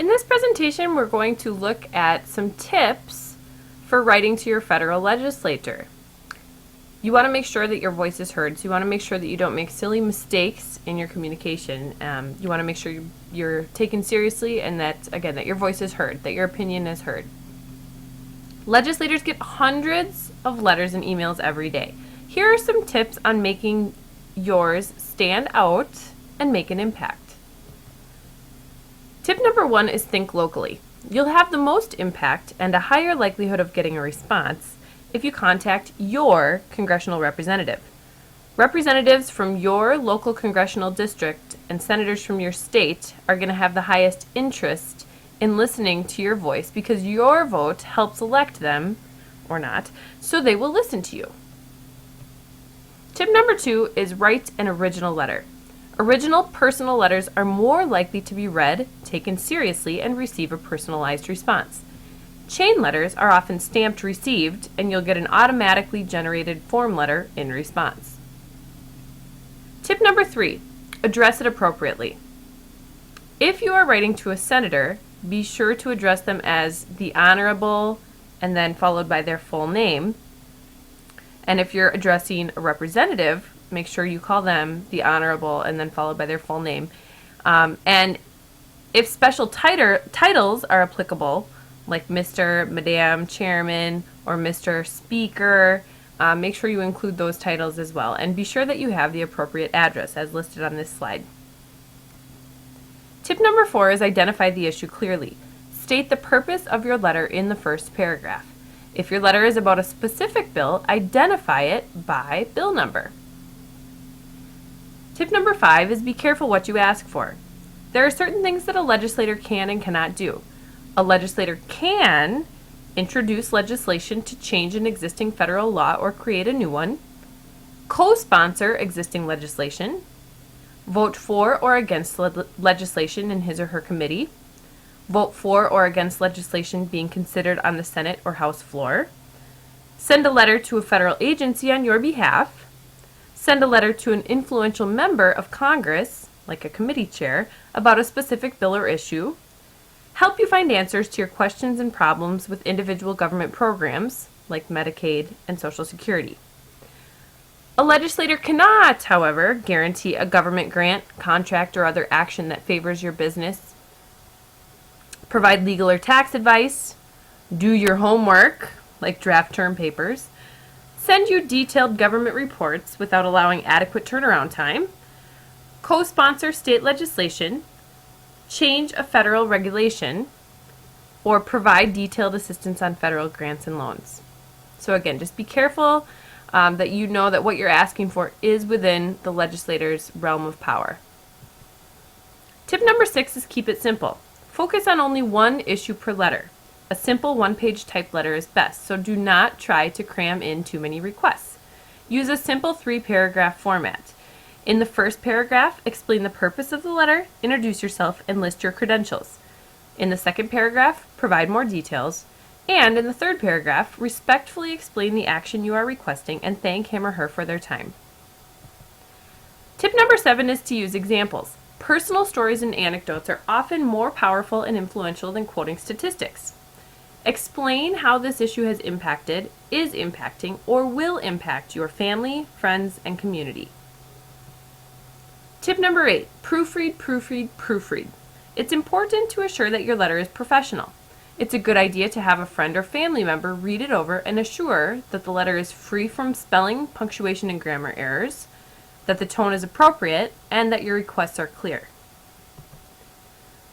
this presentation, we're going to look at some tips for writing to your federal legislator. You want to make sure that your voice is heard, so you want to make sure that you don't make silly mistakes in your communication. You want to make sure you're taken seriously and that, again, that your voice is heard, that your opinion is heard. Legislators get hundreds of letters and emails every day. Here are some tips on making yours stand out and make an impact. Tip number 1 is think locally. You'll have the most impact and a higher likelihood of getting a response if you contact your congressional representative. Representatives from your local congressional district and senators from your state are going to have the highest interest in listening to your voice because your vote helps elect them, or not, so they will listen to you. Tip number 2 is write an original letter. Original personal letters are more likely to be read, taken seriously, and receive a personalized response. Chain letters are often stamped received, and you'll get an automatically generated form letter in response. Tip number 3, address it appropriately. If you are writing to a senator, be sure to address them as the Honorable and then followed by their full name. And if you're addressing a representative, make sure you call them the Honorable and then followed by their full name. And if special titles are applicable, like Mr., Madam, Chairman, or Mr. Speaker, make sure you include those titles as well. And be sure that you have the appropriate address as listed on this slide. Tip number 4 is identify the issue clearly. State the purpose of your letter in the first paragraph. If your letter is about a specific bill, identify it by bill number. Tip number 5 is be careful what you ask for. There are certain things that a legislator can and cannot do. A legislator can introduce legislation to change an existing federal law or create a new one, co-sponsor existing legislation, vote for or against legislation in his or her committee, vote for or against legislation being considered on the Senate or House floor, send a letter to a federal agency on your behalf, send a letter to an influential member of Congress, like a committee chair, about a specific bill or issue, help you find answers to your questions and problems with individual government programs, like Medicaid and Social Security. A legislator cannot, however, guarantee a government grant, contract, or other action that favors your business, provide legal or tax advice, do your homework, like draft term papers, send you detailed government reports without allowing adequate turnaround time, co-sponsor state legislation, change a federal regulation, or provide detailed assistance on federal grants and loans. So again, just be careful that you know that what you're asking for is within the legislator's realm of power. Tip number 6 is keep it simple. Focus on only one issue per letter. A simple one-page typed letter is best, so do not try to cram in too many requests. Use a simple 3-paragraph format. In the first paragraph, explain the purpose of the letter, introduce yourself, and list your credentials. In the second paragraph, provide more details. And in the third paragraph, respectfully explain the action you are requesting and thank him or her for their time. Tip number 7 is to use examples. Personal stories and anecdotes are often more powerful and influential than quoting statistics. Explain how this issue has impacted, is impacting, or will impact your family, friends, and community. Tip number 8, proofread, proofread, proofread. It's important to assure that your letter is professional. It's a good idea to have a friend or family member read it over and assure that the letter is free from spelling, punctuation, and grammar errors, that the tone is appropriate, and that your requests are clear.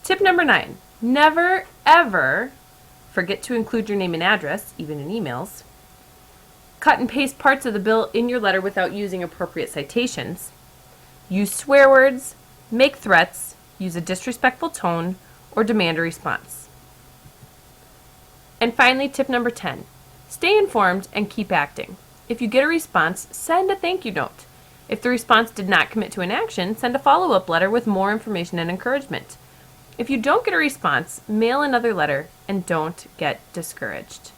Tip number 9, never, ever forget to include your name and address, even in emails. Cut and paste parts of the bill in your letter without using appropriate citations. Use swear words, make threats, use a disrespectful tone, or demand a response. And finally, tip number 10, stay informed and keep acting. If you get a response, send a thank you note. If the response did not commit to an action, send a follow-up letter with more information and encouragement. If you don't get a response, mail another letter and don't get discouraged.